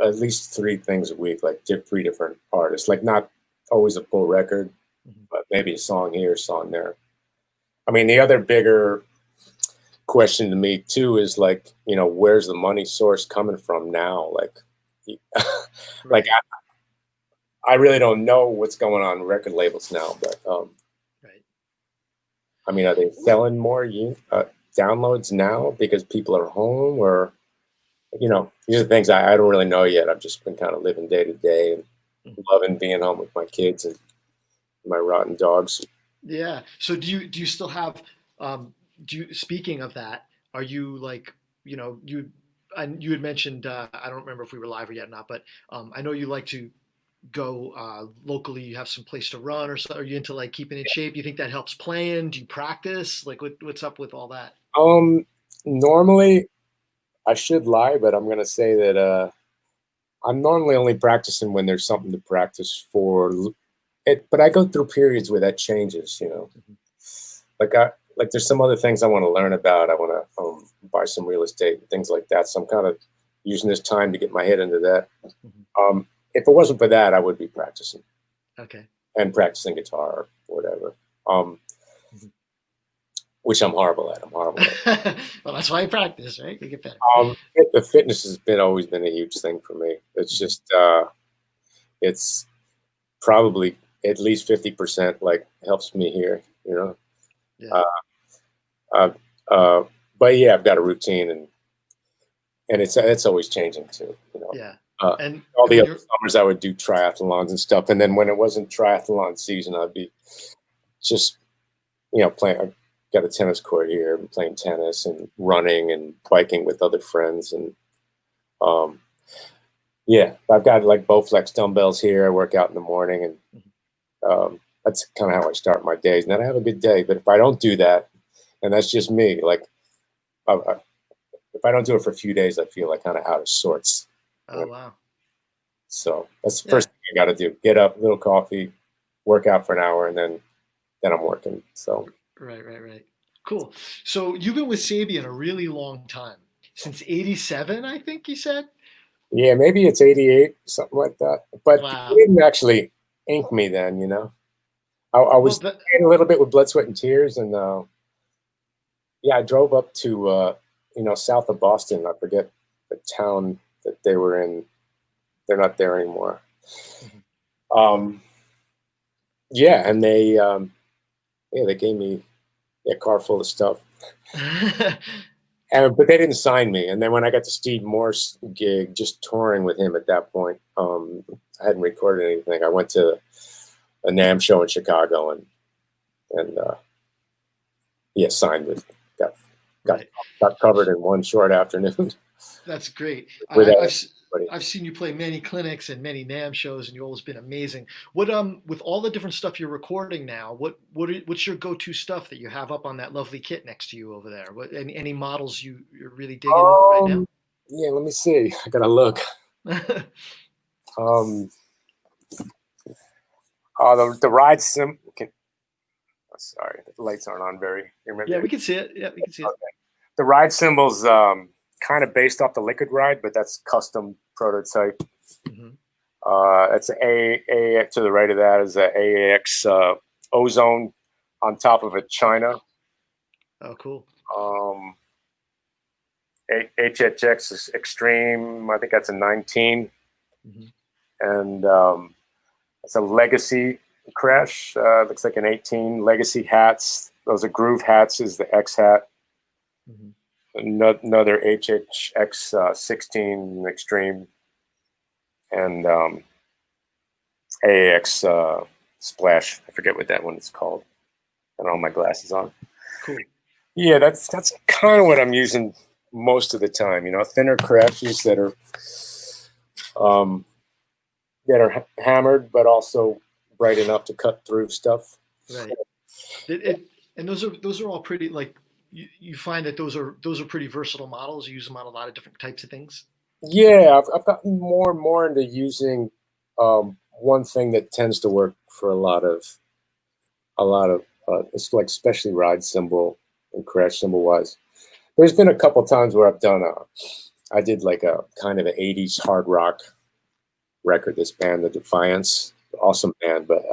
at least 3 things a week, like 3 different artists, like not always a full record, but maybe a song here, a song there. I mean, the other bigger question to me too is like, where's the money source coming from now? Like, like I really don't know what's going on record labels now, but I mean, are they selling more downloads now because people are home, or these are things I don't really know yet. I've just been kind of living day to day and loving being home with my kids and my rotten dogs. Yeah. So do you still have? Speaking of that, are you like, you had mentioned, I don't remember if we were live or yet or not, but I know you like to go locally. You have some place to run, or so. Are you into like keeping in shape? Do you think that helps playing? Do you practice? Like, what's up with all that? Normally I should lie, but I'm gonna say that I'm normally only practicing when there's something to practice for. But I go through periods where that changes. Like there's some other things I want to learn about. I want to buy some real estate and things like that. So I'm kind of using this time to get my head into that. If it wasn't for that, I would be practicing. Okay. And practicing guitar or whatever. Which I'm horrible at. Well, that's why I practice, right? You get better. The fitness has always been a huge thing for me. It's just it's probably at least 50% like helps me here, Yeah. But yeah, I've got a routine, and it's always changing too, Yeah. And all the other summers I would do triathlons and stuff, and then when it wasn't triathlon season, I'd be just playing. I've got a tennis court here, and playing tennis and running and biking with other friends, and yeah, I've got like Bowflex dumbbells here. I work out in the morning, and that's kind of how I start my days. And then I have a good day. But if I don't do that, and that's just me, like if I don't do it for a few days, I feel like kind of out of sorts. Oh, wow. So that's the first thing I got to do. Get up, little coffee, work out for an hour, and then I'm working. So Right. Cool. So you've been with Sabian a really long time, since '87, I think you said. Yeah, maybe it's '88, something like that. But Wow. They didn't actually ink me then, I was playing a little bit with Blood, Sweat, and Tears, and yeah, I drove up to south of Boston. I forget the town that they were in. They're not there anymore. Yeah, and they gave me a car full of stuff. But they didn't sign me. And then when I got the Steve Morse gig, just touring with him at that point, I hadn't recorded anything. I went to a NAMM show in Chicago and signed with, got Right. got covered in one short afternoon. That's great. with I've seen you play many clinics and many NAMM shows, and you've always been amazing. What with all the different stuff you're recording now, what's your go-to stuff that you have up on that lovely kit next to you over there? What any models you're really digging right now? Yeah, let me see. I gotta look. The ride sim. Sorry, the lights aren't on very. Yeah, we can see it. Yeah, we can see it. Okay. The ride symbol's kind of based off the Liquid Ride, but that's custom prototype. Mm-hmm. It's a to the right of that is a AAX Ozone on top of a China. Oh, cool. HHX is Extreme. I think that's a 19, and it's a Legacy Crash. Looks like an 18. Legacy hats. Those are Groove hats. Is the X hat. Another HHX 16 Extreme, and AAX Splash. I forget what that one is called. I don't have my glasses on. Cool. Yeah, that's kind of what I'm using most of the time. You know, thinner crashes that are hammered, but also bright enough to cut through stuff. Right. And those are all pretty, like, you find that those are pretty versatile models. You use them on a lot of different types of things. Yeah, I've gotten more and more into using one thing that tends to work for a lot of it's like especially ride cymbal and crash cymbal wise. There's been a couple times where I've done I did like a kind of an 80s hard rock record, this band, The Defiance, awesome band, but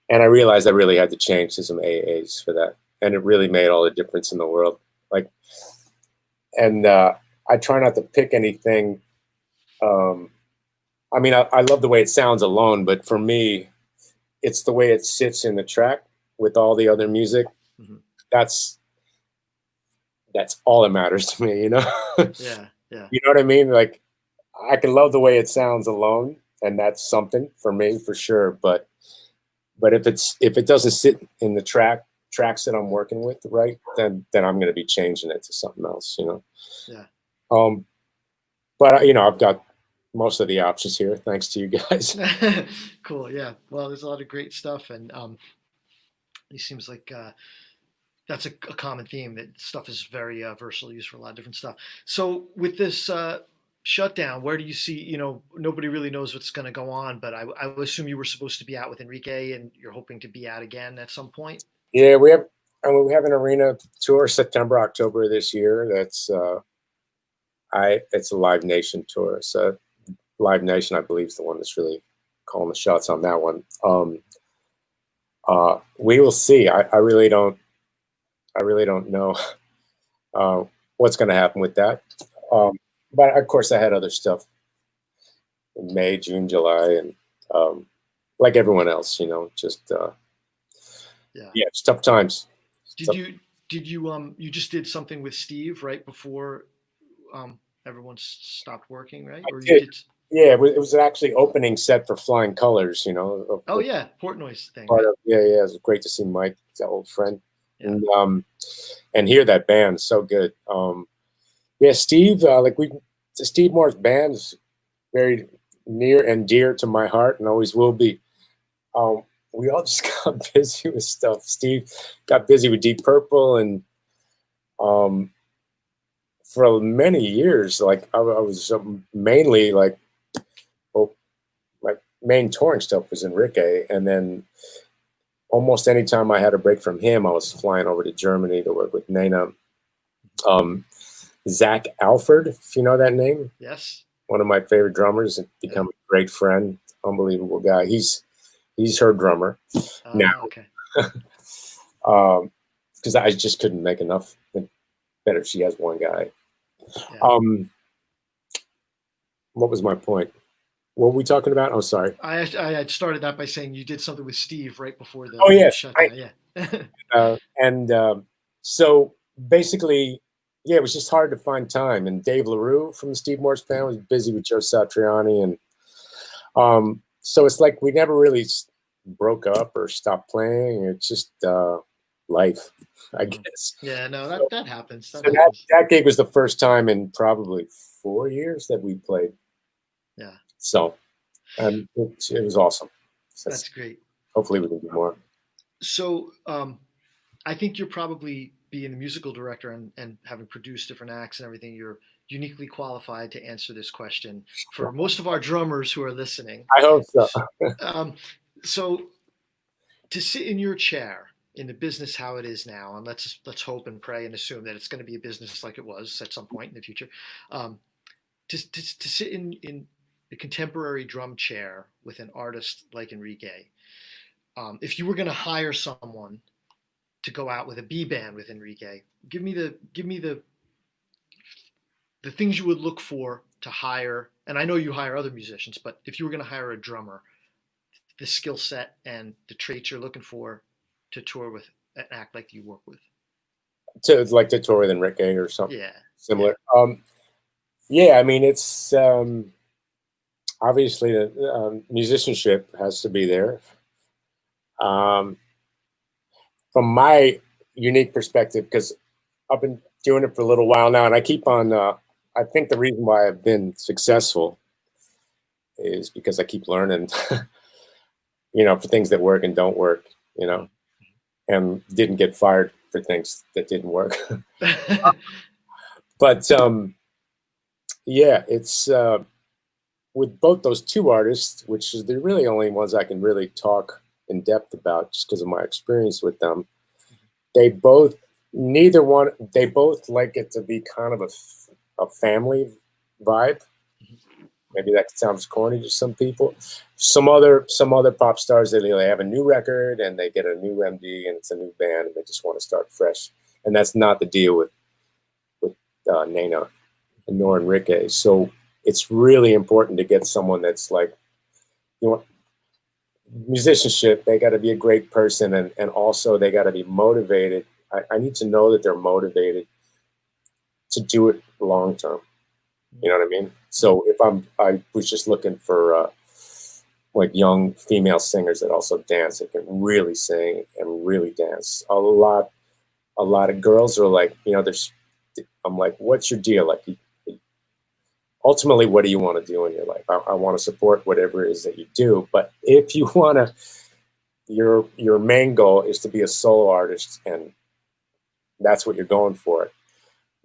and I realized I really had to change to some AAs for that, and it really made all the difference in the world. Like, and I try not to pick anything. I mean, I love the way it sounds alone, but for me, it's the way it sits in the track with all the other music. That's all that matters to me, you know? Yeah. You know what I mean? Like, I can love the way it sounds alone, and that's something for me for sure. But if it doesn't sit in the tracks that I'm working with, right, then I'm going to be changing it to something else, you know? Yeah. But you know, I've got most of the options here, thanks to you guys. Cool. Yeah. Well, there's a lot of great stuff, and it seems like that's a common theme, that stuff is very versatile, used for a lot of different stuff. So with this shutdown, where do you see, you know, nobody really knows what's going to go on, but I would assume you were supposed to be out with Enrique, and you're hoping to be out again at some point. Yeah, we have an arena tour September, October this year. That's it's a Live Nation tour. So Live Nation, I believe, is the one that's really calling the shots on that one. We will see. I really don't know what's going to happen with that. But of course, I had other stuff in May, June, July, and like everyone else, you know, just it's tough times. Did you just did something with Steve right before everyone stopped working, right? Or you did? Yeah, it was actually opening set for Flying Colors, you know. Oh yeah, Portnoy's thing. Right? It was great to see Mike, that old friend, and hear that band, so good. Yeah, Steve, the Steve Morse band's very near and dear to my heart, and always will be. We all just got busy with stuff. Steve got busy with Deep Purple, and for many years, like I was mainly like, my main touring stuff was Enrique, and then almost any time I had a break from him, I was flying over to Germany to work with Nena. Zach Alford, if you know that name. Yes. One of my favorite drummers, and become a great friend, unbelievable guy. He's her drummer now. Okay. Because I just couldn't make enough. Better if she has one guy. Yeah. What was my point? What were we talking about? Oh, sorry. I had started that by saying you did something with Steve right before the shutdown. So basically, yeah, it was just hard to find time. And Dave LaRue from the Steve Morse band was busy with Joe Satriani, and so it's like we never really broke up or stopped playing. It's just life, I guess. Yeah, no, that happens. So that gig was the first time in probably 4 years that we played. Yeah. So, and it was awesome. So that's great. Hopefully we can do more. So, I think you're probably being a musical director and having produced different acts and everything, you're uniquely qualified to answer this question for most of our drummers who are listening. I hope so. So to sit in your chair in the business how it is now, and let's hope and pray and assume that it's going to be a business like it was at some point in the future, to sit in a contemporary drum chair with an artist like Enrique, if you were going to hire someone to go out with a B band with Enrique, give me the things you would look for to hire. And I know you hire other musicians, but if you were going to hire a drummer, the skill set and the traits you're looking for to tour with an act like you work with. To tour with Enrique or something similar. Yeah. Yeah, I mean, it's obviously the musicianship has to be there. From my unique perspective, because I've been doing it for a little while now, and I keep on, I think the reason why I've been successful is because I keep learning, for things that work and don't work, and didn't get fired for things that didn't work. But yeah, it's with both those two artists, which is the really only ones I can really talk in depth about just because of my experience with them. They both like it to be kind of a family vibe. Maybe that sounds corny to some people. Some other pop stars, they have a new record and they get a new MD and it's a new band and they just want to start fresh. And that's not the deal with Nena nor Enrique. So it's really important to get someone that's like, musicianship, they got to be a great person, and also they got to be motivated. I need to know that they're motivated to do it long term. You know what I mean? So if I was just looking for like young female singers that also dance, that can really sing and really dance. A lot of girls are like, I'm like, what's your deal? Like, ultimately, what do you want to do in your life? I want to support whatever it is that you do. But if you want to, your main goal is to be a solo artist and that's what you're going for,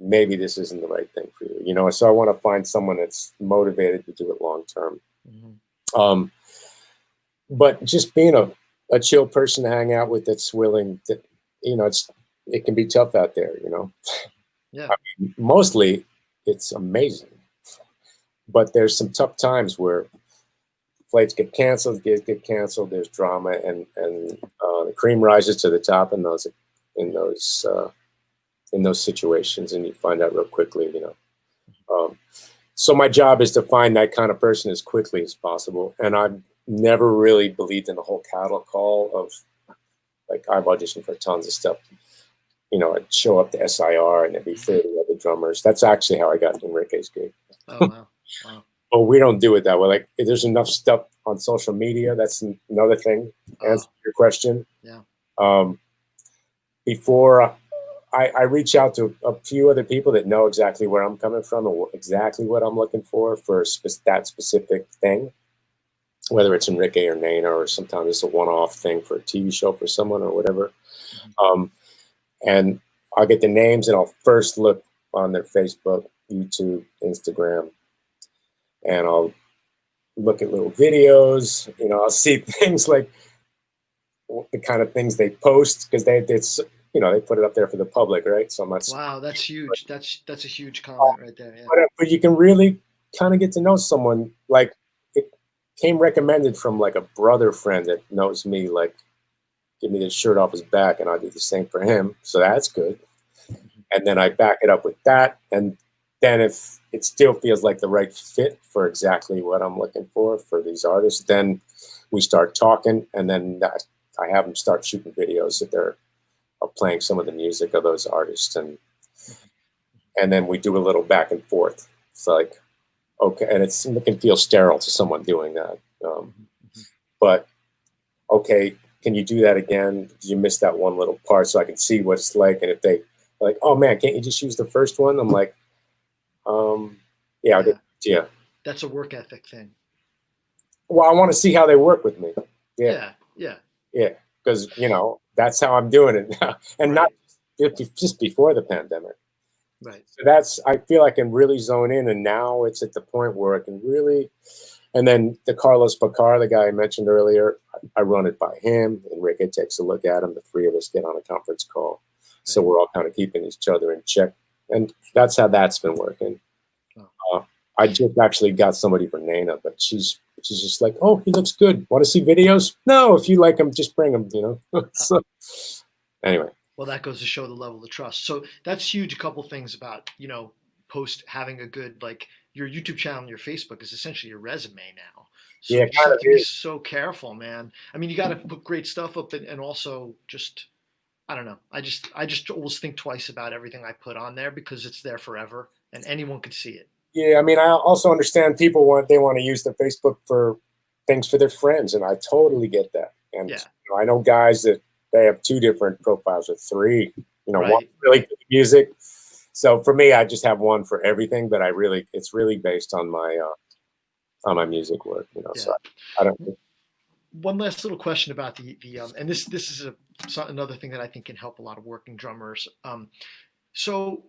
maybe this isn't the right thing for you. So I want to find someone that's motivated to do it long term. Mm-hmm. But just being a chill person to hang out with that's willing to, it can be tough out there, Yeah. I mean, mostly it's amazing. But there's some tough times where flights get canceled, gigs get canceled. There's drama, and the cream rises to the top in those situations, and you find out real quickly. So my job is to find that kind of person as quickly as possible. And I've never really believed in the whole cattle call of like I've auditioned for tons of stuff. I'd show up to SIR and there'd be 30 other drummers. That's actually how I got Enrique's gig. Oh wow. Wow. But we don't do it that way. Like, if there's enough stuff on social media, that's another thing. Answer your question. Yeah. Before I reach out to a few other people that know exactly where I'm coming from and exactly what I'm looking for that specific thing, whether it's Enrique or Nena, or sometimes it's a one-off thing for a TV show for someone or whatever. Mm-hmm. And I'll get the names and I'll first look on their Facebook, YouTube, Instagram, and I'll look at little videos. I'll see things like the kind of things they post because they put it up there for the public, right? So I'm not. Wow, that's huge. That's a huge comment right there. Yeah. But you can really kind of get to know someone. Like, it came recommended from like a brother friend that knows me. Like, give me the shirt off his back, and I'll do the same for him. So that's good. And then I back it up with that, and then if it still feels like the right fit for exactly what I'm looking for these artists, then we start talking, and then I have them start shooting videos that they're playing some of the music of those artists, and and then we do a little back and forth. It's like, okay, and it can feel sterile to someone doing that. But okay, can you do that again? Did you miss that one little part so I can see what it's like? And if they like, oh man, can't you just use the first one? I'm like, yeah, I'll get the idea. That's a work ethic thing. Well, I want to see how they work with me. Yeah. Because that's how I'm doing it now, and not just before the pandemic. Right. So I feel I can really zone in, and now it's at the point where I can really. And then the Carlos Bacar, the guy I mentioned earlier, I run it by him. Enrique takes a look at him. The three of us get on a conference call, so we're all kind of keeping each other in check, and that's how that's been working. I just actually got somebody for Nana, but she's just like, oh, he looks good. Want to see videos? No, if you like him, just bring him. So anyway. Well, that goes to show the level of trust. So that's huge. A couple things about post having a good your YouTube channel and your Facebook is essentially your resume now. So yeah, you just have to be so careful, man. I mean, you got to put great stuff up and also just. I don't know. I just always think twice about everything I put on there because it's there forever and anyone could see it. Yeah, I mean, I also understand people want to use their Facebook for things for their friends, and I totally get that. And I know guys that they have 2 different profiles or 3. One really for the music. So for me, I just have one for everything, but it's really based on my music work. So I don't. One last little question about the and this is another thing that I think can help a lot of working drummers. So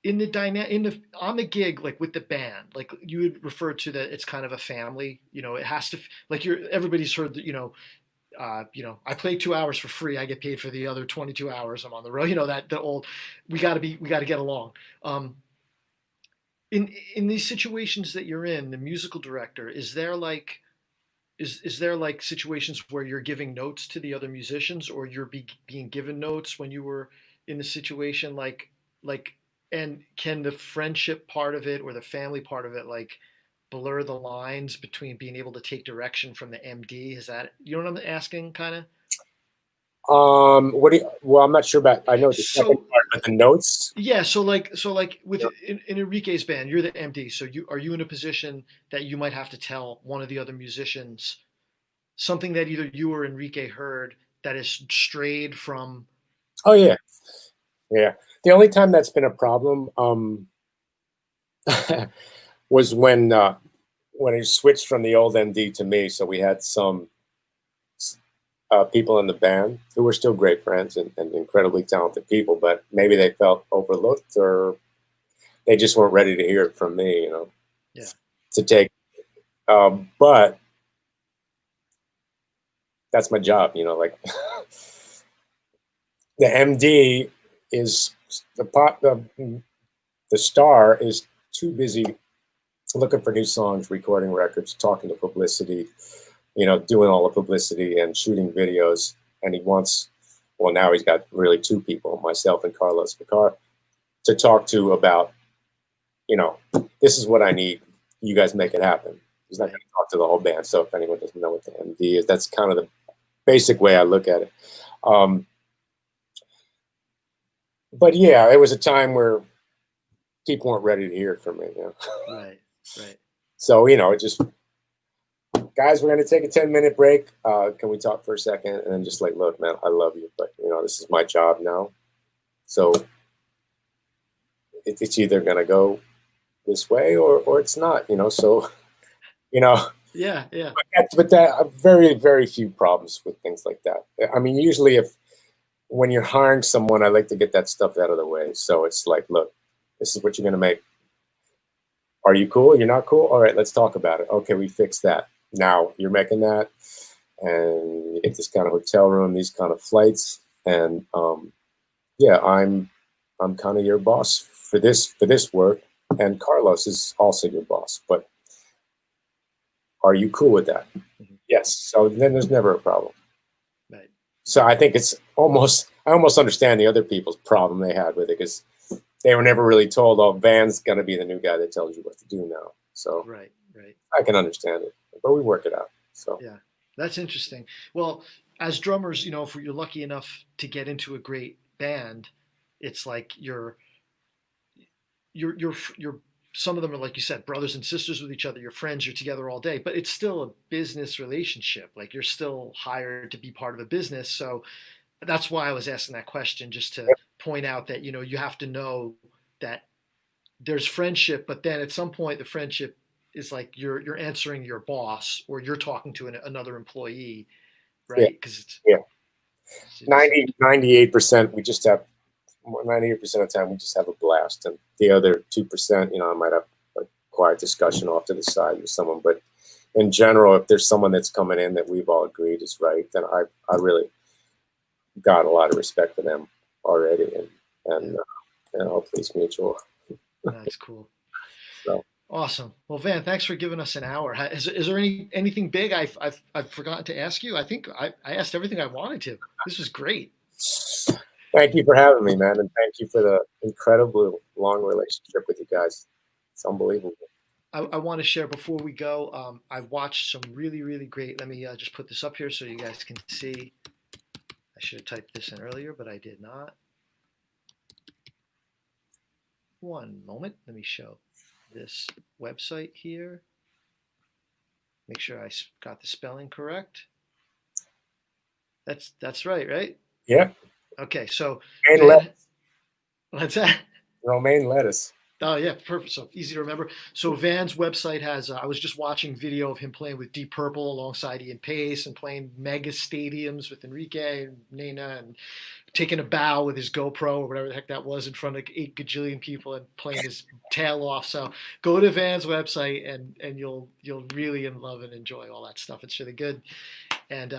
on the gig, like with the band, like you would refer to that it's kind of a family. It has to everybody's heard that I play 2 hours for free. I get paid for the other 22 hours I'm on the road. That the old we got to get along. In these situations that you're in, the musical director, is there situations where you're giving notes to the other musicians, or you're being given notes when you were in the situation, and can the friendship part of it or the family part of it blur the lines between being able to take direction from the MD? Is that what I'm asking, kind of? Well, I'm not sure about. I know the second part, but the notes. Yeah, so with in Enrique's band, you're the MD. So are you in a position that you might have to tell one of the other musicians something that either you or Enrique heard that is strayed from? Oh yeah. The only time that's been a problem was when he switched from the old MD to me. So we had some people in the band who were still great friends and incredibly talented people, but maybe they felt overlooked or they just weren't ready to hear it from me, to take. But that's my job, the MD is the star is too busy looking for new songs, recording records, talking to publicity, doing all the publicity and shooting videos. And now he's got really 2 people, myself and Carlos Bacar, to talk to about, this is what I need. You guys make it happen. He's not going to talk to the whole band. So if anyone doesn't know what the MD is, that's kind of the basic way I look at it. But yeah, it was a time where people weren't ready to hear it from me. Right. So, just, guys, we're going to take a 10-minute break. Can we talk for a second? And then just look, man, I love you, but, this is my job now. So it's either going to go this way or it's not, so, Yeah. But that very, very few problems with things like that. I mean, usually when you're hiring someone, I like to get that stuff out of the way. So it's like, look, this is what you're going to make. Are you cool? You're not cool? All right, let's talk about it. Okay, we fixed that. Now you're making that, and you get this kind of hotel room, these kind of flights, and I'm kind of your boss for this work, and Carlos is also your boss. But are you cool with that? Mm-hmm. Yes. So then there's never a problem. Right. So I think I almost understand the other people's problem they had with it, because they were never really told, oh, Van's going to be the new guy that tells you what to do now. So right. I can understand it, but we work it out. So yeah, that's interesting. Well, as drummers, if you're lucky enough to get into a great band, it's like you're some of them are, like you said, brothers and sisters with each other. You're friends. You're together all day, but it's still a business relationship. Like you're still hired to be part of a business. So that's why I was asking that question, just to point out that you have to know that there's friendship, but then at some point the friendship is like you're answering your boss or you're talking to another employee, Yeah. right? Because Yeah. 98%, we just have 98% of the time we just have a blast, and the other 2%, I might have a quiet discussion off to the side with someone. But in general, if there's someone that's coming in that we've all agreed is right, then I really got a lot of respect for them already, and hopefully it's mutual. That's cool. So. Awesome. Well, Van, thanks for giving us an hour. Is there anything big I've forgotten to ask you? I think I asked everything I wanted to. This was great. Thank you for having me, man, and thank you for the incredibly long relationship with you guys. It's unbelievable. I want to share before we go. I watched some really, really great. Let me just put this up here so you guys can see. I should have typed this in earlier, but I did not. One moment. Let me show this website here. Make sure I got the spelling correct. That's right? Yeah. Okay, so what's that? Romaine lettuce. Oh yeah, perfect. So easy to remember. So Van's website has. I was just watching video of him playing with Deep Purple alongside Ian Pace and playing mega stadiums with Enrique and Nena and taking a bow with his GoPro or whatever the heck that was in front of 8 gajillion people and playing his tail off. So go to Van's website and you'll really love and enjoy all that stuff. It's really good. And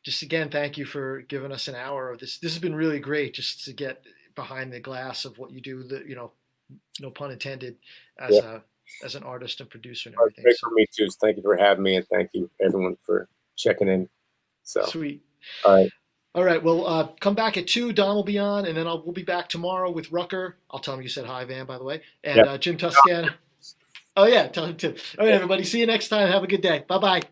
just again, thank you for giving us an hour of this. This has been really great, just to get behind the glass of what you do. No pun intended, as an artist and producer and everything. Great for me too. Thank you for having me, and thank you everyone for checking in. So sweet. All right. Well, come back at 2. Don will be on, and then we'll be back tomorrow with Rucker. I'll tell him you said hi, Van, by the way, and Jim Toscana. Oh yeah, tell him too. All right, everybody. See you next time. Have a good day. Bye bye.